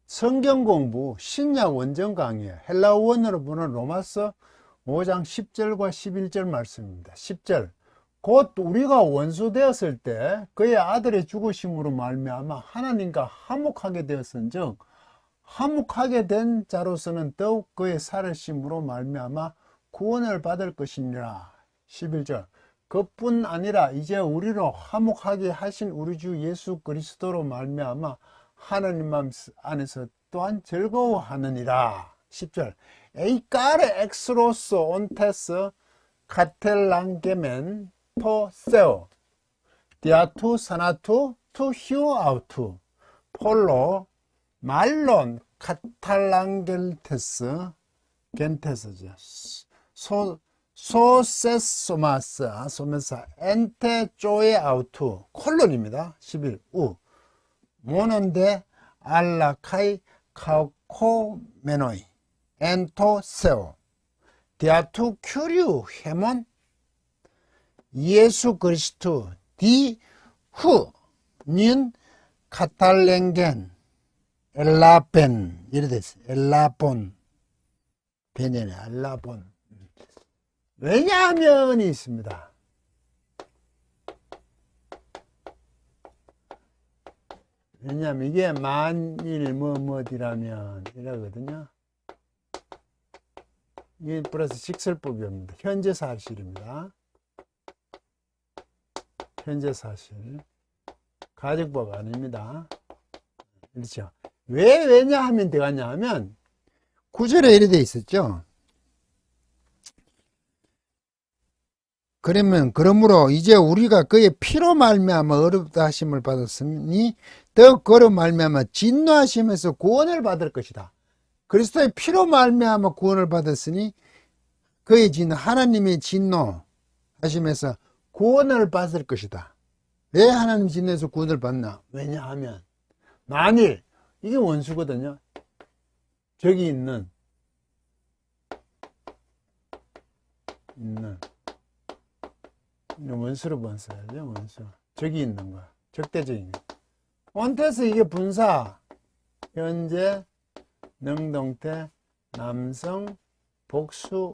성경 공부 신약 원전 강의 헬라어 원어로 보는 로마서 5장 10절과 11절 말씀입니다. 10절 곧 우리가 원수 되었을 때 그의 아들의 죽으심으로 말미암아 하나님과 화목하게 되었은즉 화목하게 된 자로서는 더욱 그의 살으심으로 말미암아 구원을 받을 것이니라. 11절 그뿐 아니라 이제 우리로 화목하게 하신 우리 주 예수 그리스도로 말미암아 하나님 안에서 또한 즐거워하느니라. 10절 에이카레 엑스로스 온테스 카텔랑게멘 토 세오 디아투 사나투 투 휴 아우투 폴로 말론 카탈랑겔테스 겐테스죠. 소세소마스 소메사 엔테 쪼에 아우투 콜론입니다. 11 우 모논데 알라카이 카코메노이 엔토 세오 디아투 큐리우 헤몬 예수 그리스도 디후닌 카탈랭겐 엘라벤 이래 됐어요. 엘라본 베네네 엘라본 왜냐하면이 있습니다. 왜냐하면 이게 만일 뭐뭐디라면 이러거든요. 이게 플러스 직설법입니다. 현재 사실입니다. 현재 사실 가정법 아닙니다. 그렇죠. 왜 왜냐하면 들어갔냐 하면 9절에 이래 돼 있었죠. 그러므로 이제 우리가 그의 피로 말미암아 의롭다 하심을 받았으니 더 그로 말미암아 진노하심에서 구원을 받을 것이다. 그리스도의 피로 말미암아 구원을 받았으니 그의 진노 하나님의 진노 하심에서 구원을 받을 것이다. 왜 하나님 진노에서 구원을 받나? 왜냐하면 만일 이게 원수거든요. 저기 있는 원수로 번써야죠. 원수 저기 있는 거 적대적인 거. 온테스 이게 분사 현재 능동태 남성 복수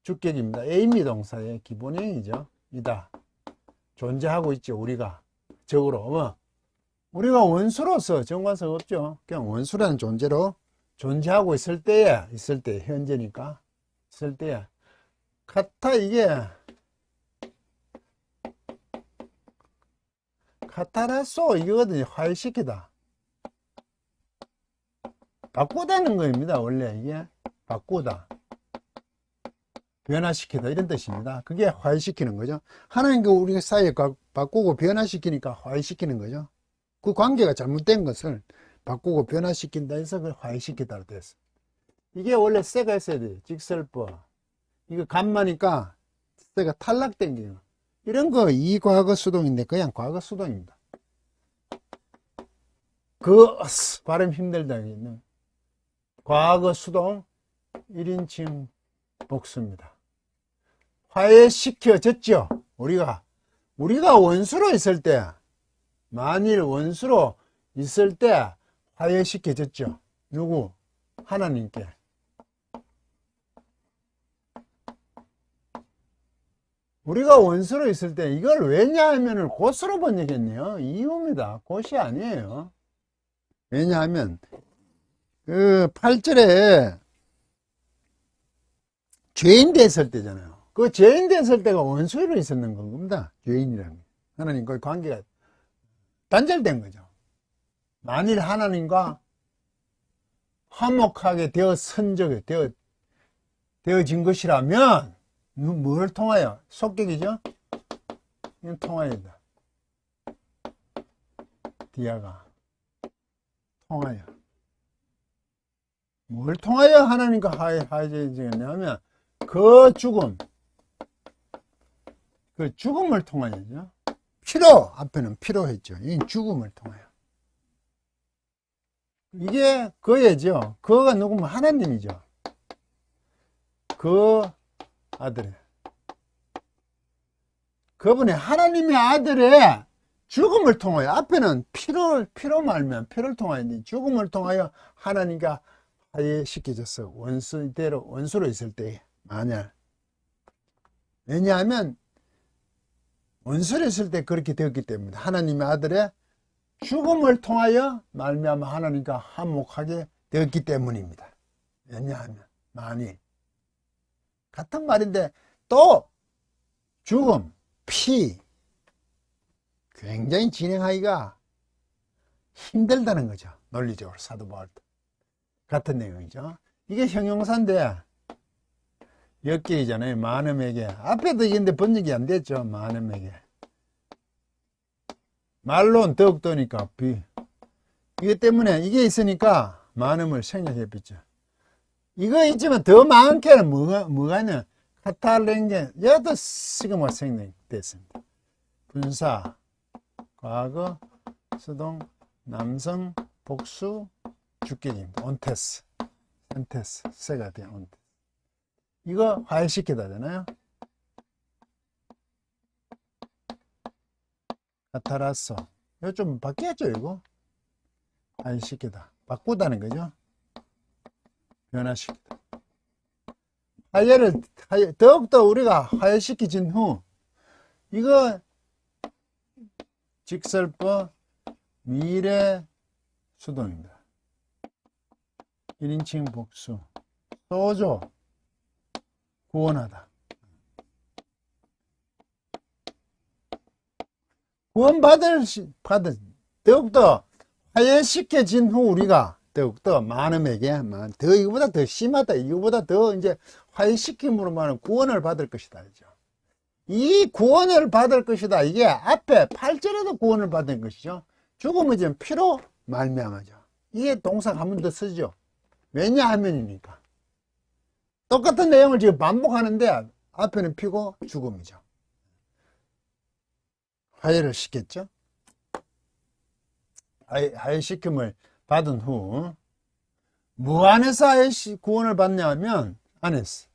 주격입니다. 에이미 동사의 기본형이죠. 이다 존재하고 있죠. 우리가 적으로 우리가 원수로서 정관성 없죠. 그냥 원수라는 존재로 존재하고 있을 때 현재니까 있을 때에 카타 이게 카타라소 이거거든요. 화해시키다 바꾸다는 겁니다. 원래 이게 바꾸다 변화시키다 이런 뜻입니다. 그게 화해시키는 거죠. 하나님과 우리 사이에 바꾸고 변화시키니까 화해시키는 거죠. 그 관계가 잘못된 것을 바꾸고 변화시킨다 해서 그걸 화해시키다로 됐어. 이게 원래 쎄가 있어야 돼요. 직설법 이거 간마니까 쎄가 탈락된 게요. 이런 거 이과거 수동인데 그냥 과거 수동입니다. 발음 힘들다 있는 과거 수동 1인칭 복수입니다. 화해시켜졌죠. 우리가 원수로 있을 때 만일 원수로 있을 때 화해시켜졌죠. 누구? 하나님께. 우리가 원수로 있을 때 이걸 왜냐하면 곧으로 번역했네요. 이유입니다. 곧이 아니에요. 왜냐하면 그 8절에 죄인 됐을 때잖아요. 그 죄인 됐을 때가 원수로 있었는 겁니다. 죄인이라는 게. 하나님과의 관계가 단절된 거죠. 만일 하나님과 화목하게 되어진 것이라면 뭘 통하여? 속격이죠? 이건 통하여다. 디아가 통하여. 뭘 통하여 하나님과 화해지냐면 그 죽음을 통하여죠. 피로 앞에는 피로 했죠. 이 죽음을 통하여. 이게 그애죠. 그가 누구면 하나님이죠. 그 아들의 그분의 하나님의 아들의 죽음을 통하여, 앞에는 피로 말면 피를 통하여, 죽음을 통하여 하나님과 화해시켜줬어. 원수로 있을 때, 만약. 왜냐하면, 원수로 있을 때 그렇게 되었기 때문에, 하나님의 아들의 죽음을 통하여 말미암아 하나님과 화목하게 되었기 때문입니다. 왜냐하면, 만일. 같은 말인데, 또, 죽음, 피, 굉장히 진행하기가 힘들다는 거죠. 논리적으로 사도 바울 때. 같은 내용이죠. 이게 형용사인데 엮이잖아요. 많음에게. 앞에도 이건데 번역이 안 됐죠. 많음에게. 말로는 더욱더니까 이것 때문에 이게 있으니까 많음을 생략해 뺐죠. 이거 있지만 더 많게는 뭐가 있냐. 카탈랭게 여도 시그마 생략됐습니다. 분사, 과거, 수동, 남성, 복수, 주격입니다. 온테스, 센테스, 세가 돼요. 온테스. 이거 화해시키다잖아요. 카타라소. 이거 좀 바뀌었죠, 이거? 화해시키다. 바꾸다는 거죠. 변화시키다. 더욱더 우리가 화해시키진 후, 이거 직설법 미래 수동입니다. 1인칭 복수. 소조. 구원하다. 더욱더 화해시켜진 후 우리가 더욱더 많음에게, 이거보다 더 심하다. 이거보다 더 이제 화해시킴으로만 구원을 받을 것이다. 그죠? 이 구원을 받을 것이다. 이게 앞에 8절에도 구원을 받은 것이죠. 죽음은 지금 피로 말미암아죠. 이게 동사가 한 번 더 쓰죠. 왜냐하면이니까. 똑같은 내용을 지금 반복하는데 앞에는 피고 죽음이죠. 화해를 시켰죠. 화해시킴을 받은 후 뭐 안에서 구원을 받냐면 안에서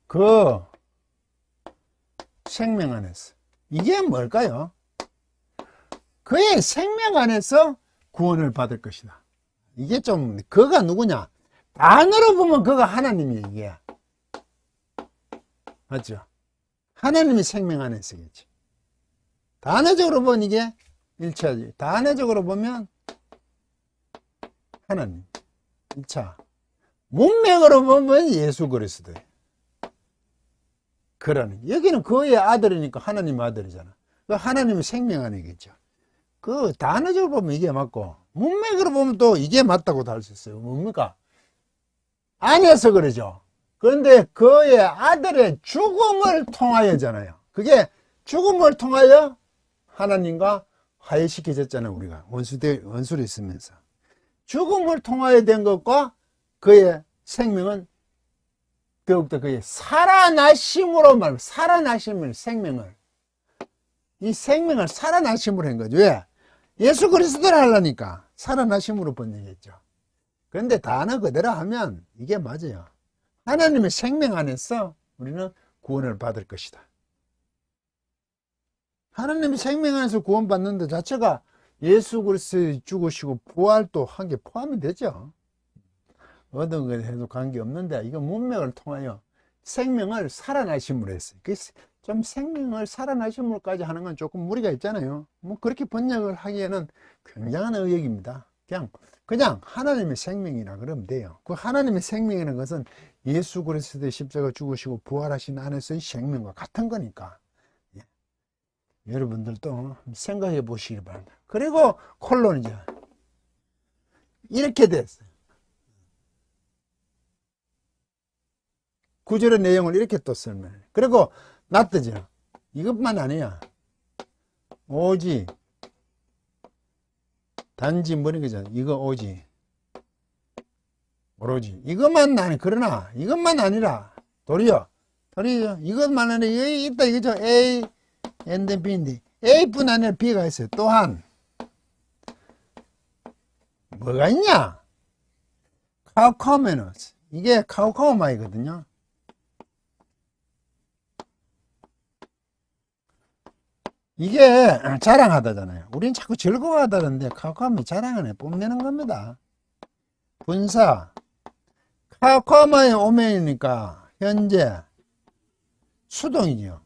그 생명 안에서. 이게 뭘까요? 그의 생명 안에서 구원을 받을 것이다. 이게 좀, 그가 누구냐? 단어로 보면 그가 하나님이에요, 이게. 맞죠? 하나님이 생명 안에서겠지. 단어적으로 보면 이게 일차지. 단어적으로 보면 하나님. 1차. 문맥으로 보면 예수 그리스도예요. 그러는. 여기는 그의 아들이니까 하나님 아들이잖아. 그 하나님의 생명 안에겠죠. 그 단어적으로 보면 이게 맞고, 문맥으로 보면 또 이게 맞다고도 할 수 있어요. 뭡니까? 안에서 그러죠. 그런데 그의 아들의 죽음을 통하여잖아요. 그게 죽음을 통하여 하나님과 화해시켜졌잖아요. 우리가 원수로 있으면서 죽음을 통하여 된 것과 그의 생명은 더욱더 그의 살아나심으로 생명을 이 생명을 살아나심으로 한 거죠. 왜? 예수 그리스도를 하려니까 살아나심으로 번역했죠. 그런데 단어 그대로 하면 이게 맞아요. 하나님의 생명 안에서 우리는 구원을 받을 것이다. 하나님의 생명 안에서 구원받는 것 자체가 예수 그리스도 죽으시고 부활도 한 게 포함이 되죠. 어떤 것에 해도 관계없는데 이거 문맥을 통하여 생명을 살아나심으로 했어요. 좀 생명을 살아나심으로까지 하는 건 조금 무리가 있잖아요. 뭐 그렇게 번역을 하기에는 굉장한 의역입니다. 그냥 하나님의 생명이라 그러면 돼요. 그 하나님의 생명이라는 것은 예수 그리스도의 십자가 죽으시고 부활하신 안에서의 생명과 같은 거니까. 예. 여러분들도 생각해 보시기 바랍니다. 그리고 콜론이죠. 이렇게 됐어요. 구절의 내용을 이렇게 또 설명해. 그리고 낫뜨죠. 이것만 아니야. 오직 단지 뭐는 거죠. 이거 오직 오로지 이것만 아니 그러나 이것만 아니라 도리어 이것만 아니라 여기 있다 이거죠. A and B인데 A뿐 아니라 B가 있어요. 또한 뭐가 있냐? 카우카우메너스. 이게 카우카우마이거든요. 이게 자랑하다잖아요. 우린 자꾸 즐거워하다는데 카카오함이 자랑하네. 뽐내는 겁니다. 분사. 카카오함의 오면이니까 현재 수동이죠.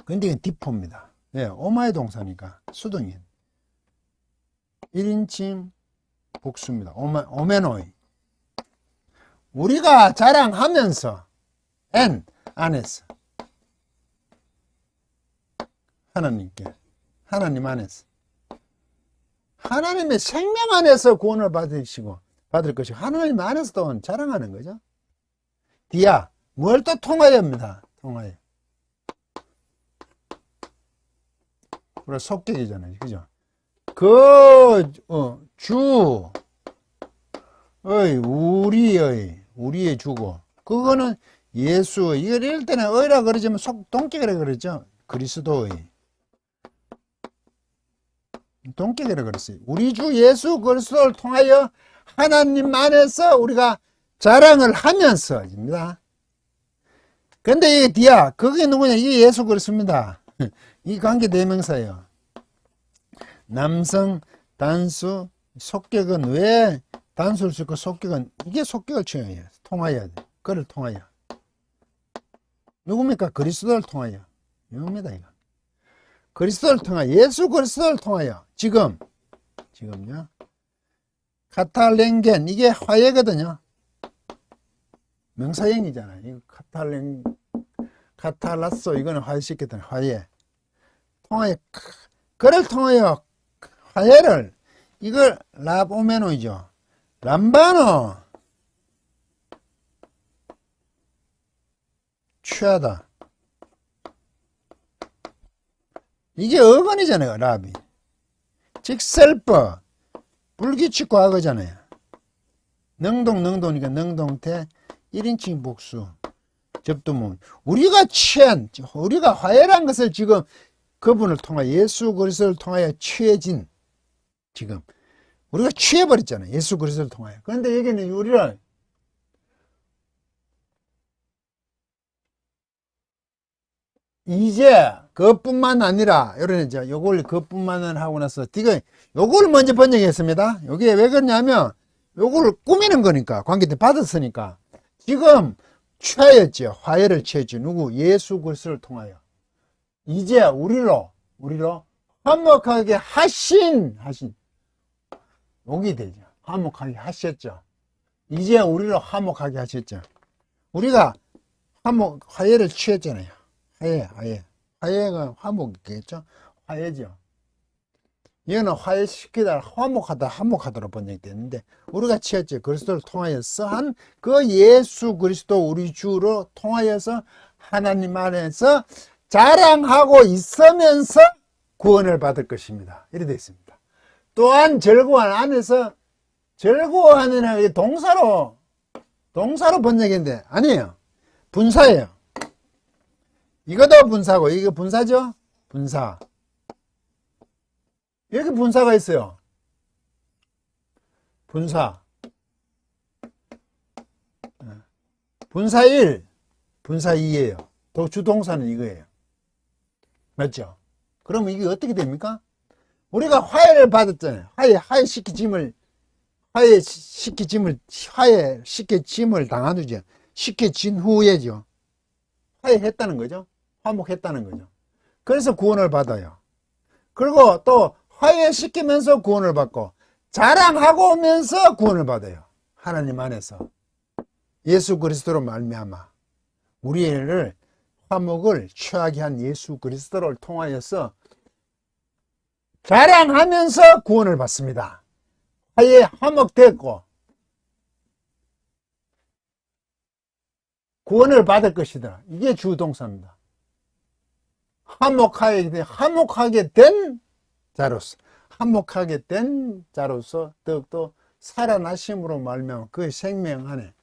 근데 이게 디포입니다. 예, 오마의 동사니까 수동이에요. 1인칭 복수입니다. 오메노이. 우리가 자랑하면서 N 안에서 하나님께, 하나님 안에서, 하나님의 생명 안에서 구원을 받을 것이고 하나님 안에서 또 자랑하는 거죠. 디아, 뭘 또 통하여입니다. 통하여. 우리 속격이잖아요. 그죠? 우리의 주고, 그거는 예수, 이럴 때는 의라 그러지만 동격이라 그러죠. 그리스도의. 동격이라 그랬어요. 우리 주 예수 그리스도를 통하여 하나님 안에서 우리가 자랑을 하면서입니다. 근데 이 디아, 그게 누구냐? 이게 예수 그리스도입니다. 이 관계 대명사예요. 남성, 단수, 속격은 왜 단수를 쓰고 속격은 이게 속격을 취해요. 통하여야 돼. 그를 통하여. 누굽니까? 그리스도를 통하여. 이겁니다, 이거. 그리스도를 통하여, 예수 그리스도를 통하여. 지금요. 카탈랭겐, 이게 화해거든요. 명사형이잖아요. 이거 카탈라소, 이거는 화해시켰던 화해. 통하여, 그를 통하여 화해를, 이걸 라보메노이죠. 람바노, 취하다. 이게 어건이잖아요, 랍이. 직설법, 불규칙 과거잖아요. 능동이니까 능동태, 1인칭 복수, 접두문. 우리가 화해란 것을 지금 그분을 통하여, 예수 그리스도를 통하여 취해진, 지금. 우리가 취해버렸잖아요. 예수 그리스도를 통하여. 그런데 여기는 우리를 이제 그것뿐만 아니라 이런 이제 요걸 그것뿐만 하고 나서 요걸 먼저 번역했습니다. 요게 왜 그러냐면 요걸 꾸미는 거니까 관계때 받았으니까 지금 취하였죠. 화해를 취했죠. 누구? 예수 그리스도를 통하여 이제 우리로 화목하게 하신 여기 되죠. 화목하게 하셨죠. 이제 우리로 화목하게 하셨죠. 우리가 화해를 취했잖아요. 화해가 화목이겠죠. 화해죠. 이거는 화해시키다 화목하다로 번역됐는데 우리가 취했죠. 그리스도를 통하여서 한 그 예수 그리스도 우리 주로 통하여서 하나님 안에서 자랑하고 있으면서 구원을 받을 것입니다. 이렇게 되어 있습니다. 또한 즐거워하는 안에서 즐거워하는 동사로 번역했는데 아니에요. 분사예요. 이것도 분사고 이게 분사죠. 분사. 여기 분사가 있어요. 분사. 분사 1, 분사 2예요. 주동사는 이거예요. 맞죠? 그러면 이게 어떻게 됩니까? 우리가 화해를 받았잖아요. 화해시키짐을 당한 후죠. 시켜진 후에죠. 화해했다는 거죠. 화목했다는 거죠. 그래서 구원을 받아요. 그리고 또 화해시키면서 구원을 받고 자랑하고 오면서 구원을 받아요. 하나님 안에서 예수 그리스도로 말미암아 우리를 화목을 취하게 한 예수 그리스도를 통하여서 자랑하면서 구원을 받습니다. 화목됐고 구원을 받을 것이다. 이게 주동사입니다. 화목하게 된 자로서 더욱더 살아나심으로 말미암아 그 생명 안에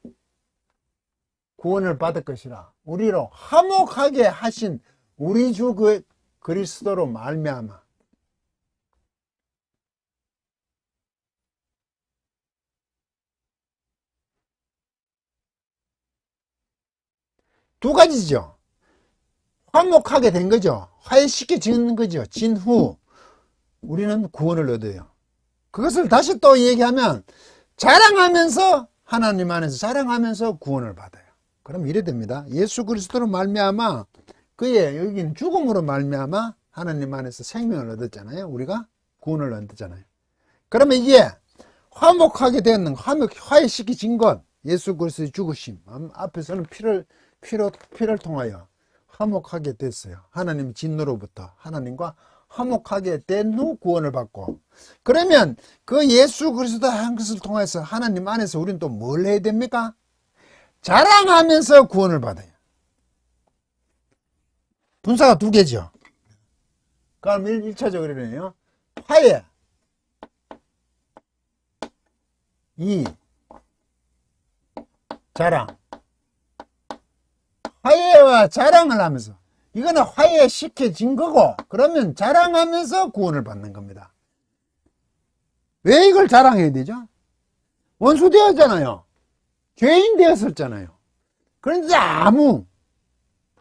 구원을 받을 것이라. 우리로 화목하게 하신 우리 주 그리스도로 말미암아 두 가지죠. 화목하게 된 거죠. 화해시켜지는 거죠. 진 후 우리는 구원을 얻어요. 그것을 다시 또 얘기하면 자랑하면서 하나님 안에서 자랑하면서 구원을 받아요. 그럼 이래 됩니다. 예수 그리스도로 말미암아 그의 여긴 죽음으로 말미암아 하나님 안에서 생명을 얻었잖아요. 우리가 구원을 얻었잖아요. 그러면 이게 화목하게 되는 화해시켜진 것, 예수 그리스도의 죽으심 앞에서는 피를 통하여 화목하게 됐어요. 하나님 진노로부터 하나님과 화목하게 된 후 구원을 받고, 그러면 그 예수 그리스도 한 것을 통해서 하나님 안에서 우리는 또 뭘 해야 됩니까? 자랑하면서 구원을 받아요. 분사가 두 개죠. 그럼 1차적으로 그러네요. 화해, 이 자랑. 화해와 자랑을 하면서, 이거는 화해시켜진 거고, 그러면 자랑하면서 구원을 받는 겁니다. 왜 이걸 자랑해야 되죠? 원수 되었잖아요. 죄인 되었었잖아요. 그런데 아무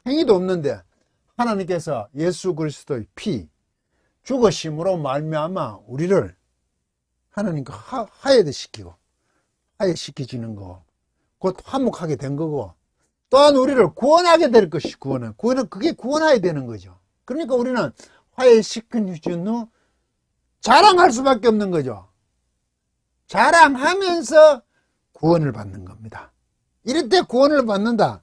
행위도 없는데 하나님께서 예수 그리스도의 피, 죽으심으로 말미암아 우리를 하나님과 화해시키고 화해시켜지는 거, 곧 화목하게 된 거고, 또한 우리를 구원하게 될 것이 구원은 그게 구원해야 되는 거죠. 그러니까 우리는 화해시킨 후 자랑할 수밖에 없는 거죠. 자랑하면서 구원을 받는 겁니다. 이럴 때 구원을 받는다.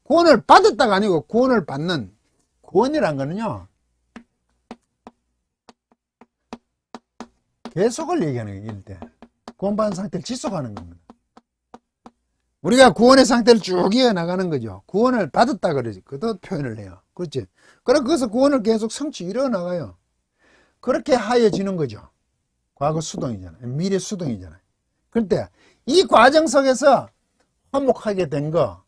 구원을 받았다가 아니고 구원을 받는, 구원이란 거는요, 계속을 얘기하는 거예요. 이럴 때 구원받은 상태를 지속하는 겁니다. 우리가 구원의 상태를 쭉 이어나가는 거죠. 구원을 받았다 그러지. 그것도 표현을 해요. 그렇지? 그래서 거기서 구원을 계속 이뤄나가요. 그렇게 하여지는 거죠. 과거 수동이잖아요. 미래 수동이잖아요. 그런데 이 과정 속에서 화목하게 된 거,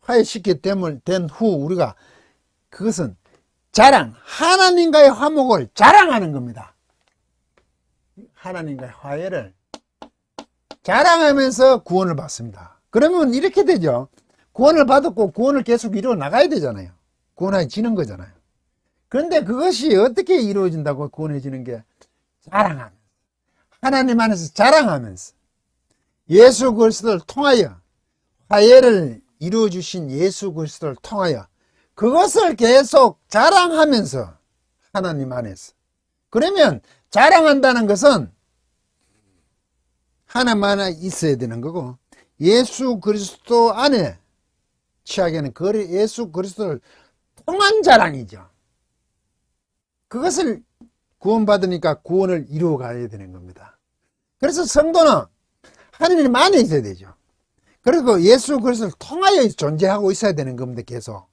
화해시키게 된 후 우리가 그것은 자랑, 하나님과의 화목을 자랑하는 겁니다. 하나님과의 화해를 자랑하면서 구원을 받습니다. 그러면 이렇게 되죠. 구원을 받았고 구원을 계속 이루어 나가야 되잖아요. 구원해지는 거잖아요. 그런데 그것이 어떻게 이루어진다고 구원해지는 게? 자랑하면서, 하나님 안에서 자랑하면서, 예수 그리스도를 통하여 화해를 이루어 주신 예수 그리스도를 통하여 그것을 계속 자랑하면서 하나님 안에서. 그러면 자랑한다는 것은 하나님 안에 있어야 되는 거고, 예수 그리스도 안에 취하게는 예수 그리스도를 통한 자랑이죠. 그것을 구원받으니까 구원을 이루어가야 되는 겁니다. 그래서 성도는 하나님 안에 있어야 되죠. 그리고 예수 그리스도를 통하여 존재하고 있어야 되는 겁니다. 계속.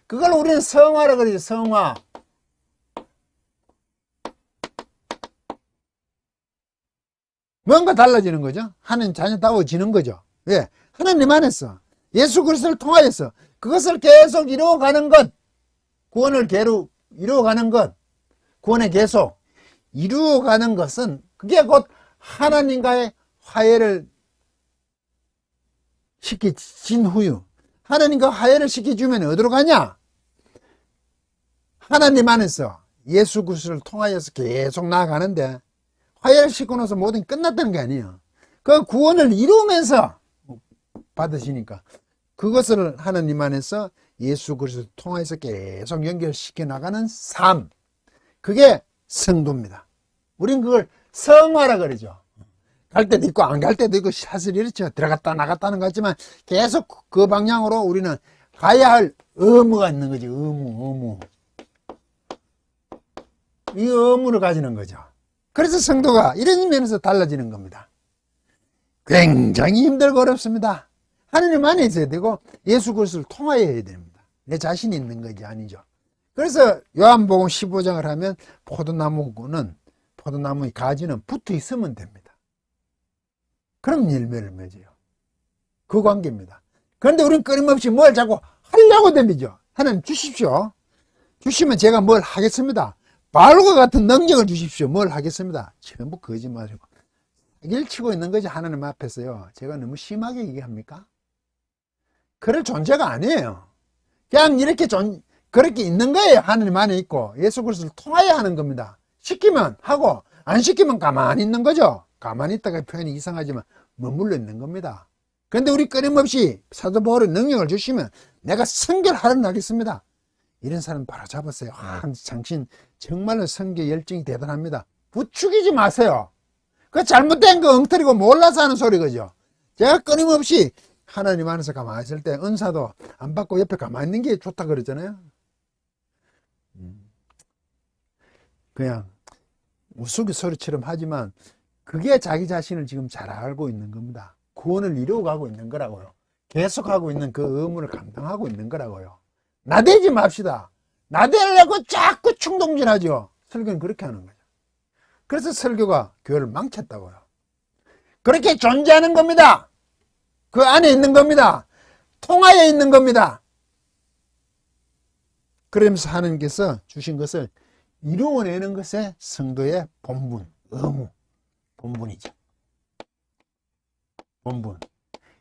그걸 우리는 성화라 그러죠. 성화. 뭔가 달라지는 거죠. 하나님 자녀다워지는 거죠. 왜? 하나님 안에서 예수 그리스도를 통하여서 그것을 계속 이루어가는 것, 구원을 이루어가는 것, 구원의 계속 이루어가는 것은 그게 곧 하나님과의 화해를 시켜진 후유, 하나님과 화해를 시켜주면 어디로 가냐? 하나님 안에서 예수 그리스도를 통하여서 계속 나아가는데, 화해를 시키고 나서 모든 게 끝났다는 게 아니에요. 그 구원을 이루면서 받으시니까 그것을 하나님 안에서 예수 그리스도를 통해서 계속 연결시켜 나가는 삶, 그게 성도입니다. 우린 그걸 성화라 그러죠. 갈 때도 있고 안 갈 때도 있고 사실 이렇죠. 들어갔다 나갔다는 것 같지만 계속 그 방향으로 우리는 가야 할 의무가 있는 거죠. 의무. 이 의무를 가지는 거죠. 그래서 성도가 이런 면에서 달라지는 겁니다. 굉장히 힘들고 어렵습니다. 하나님 안에 있어야 되고 예수 그리스도를 통하여야 됩니다. 내 자신이 있는 것이 아니죠. 그래서 요한복음 15장을 하면 포도나무의 가지는 붙어 있으면 됩니다. 그럼 열매를 맺어요. 그 관계입니다. 그런데 우리는 끊임없이 뭘 자꾸 하려고 됩니다. 하나님 주십시오. 주시면 제가 뭘 하겠습니다. 바울과 같은 능력을 주십시오. 뭘 하겠습니다. 전부 거짓말이고 사기를 치고 있는 거지. 하나님 앞에서요. 제가 너무 심하게 얘기합니까? 그럴 존재가 아니에요. 그냥 이렇게 그렇게 있는 거예요. 하느님 안에 있고 예수 그리스도를 통하여 하는 겁니다. 시키면 하고 안 시키면 가만히 있는 거죠. 가만히 있다가 표현이 이상하지만 머물러 있는 겁니다. 그런데 우리 끊임없이 사도 바울의 능력을 주시면 내가 성결하러 나겠습니다. 이런 사람 바로 잡았어요. 당신 정말로 성결 열정이 대단합니다. 부추기지 마세요. 그 잘못된 거 엉터리고 몰라서 하는 소리 그죠. 제가 끊임없이 하나님 안에서 가만히 있을 때 은사도 안 받고 옆에 가만히 있는 게 좋다 그러잖아요. 그냥 우스갯소리처럼 하지만 그게 자기 자신을 지금 잘 알고 있는 겁니다. 구원을 이루어가고 있는 거라고요. 계속하고 있는 그 의무를 감당하고 있는 거라고요. 나대지 맙시다. 나대려고 자꾸 충동질하죠. 설교는 그렇게 하는 거죠. 그래서 설교가 교회를 망쳤다고요. 그렇게 존재하는 겁니다. 그 안에 있는 겁니다. 통하여 있는 겁니다. 그러면서 하나님께서 주신 것을 이루어내는 것에 성도의 본분, 의무, 본분이죠. 본분.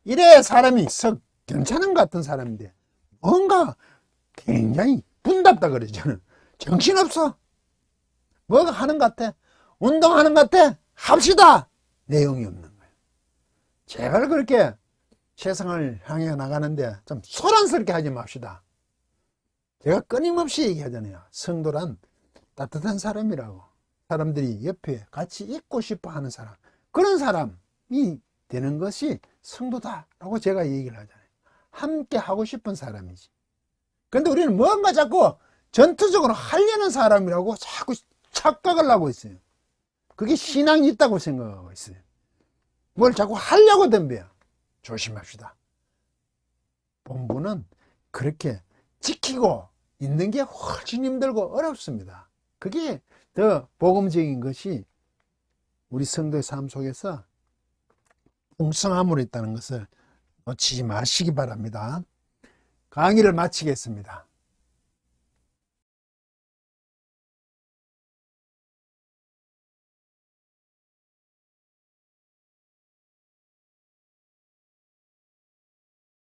이래야 사람이 썩 괜찮은 것 같은 사람인데 뭔가 굉장히 분답다 그러죠. 저는 정신없어. 뭐가 하는 것 같아. 운동하는 것 같아. 합시다. 내용이 없는 거예요. 제발 그렇게 세상을 향해 나가는데 좀 소란스럽게 하지 맙시다. 제가 끊임없이 얘기하잖아요. 성도란 따뜻한 사람이라고. 사람들이 옆에 같이 있고 싶어 하는 사람. 그런 사람이 되는 것이 성도다라고 제가 얘기를 하잖아요. 함께 하고 싶은 사람이지. 근데 우리는 뭔가 자꾸 전투적으로 하려는 사람이라고 자꾸 착각을 하고 있어요. 그게 신앙이 있다고 생각하고 있어요. 뭘 자꾸 하려고 덤벼요. 조심합시다. 본분은 그렇게 지키고 있는 게 훨씬 힘들고 어렵습니다. 그게 더 복음적인 것이 우리 성도의 삶 속에서 풍성함으로 있다는 것을 놓치지 마시기 바랍니다. 강의를 마치겠습니다.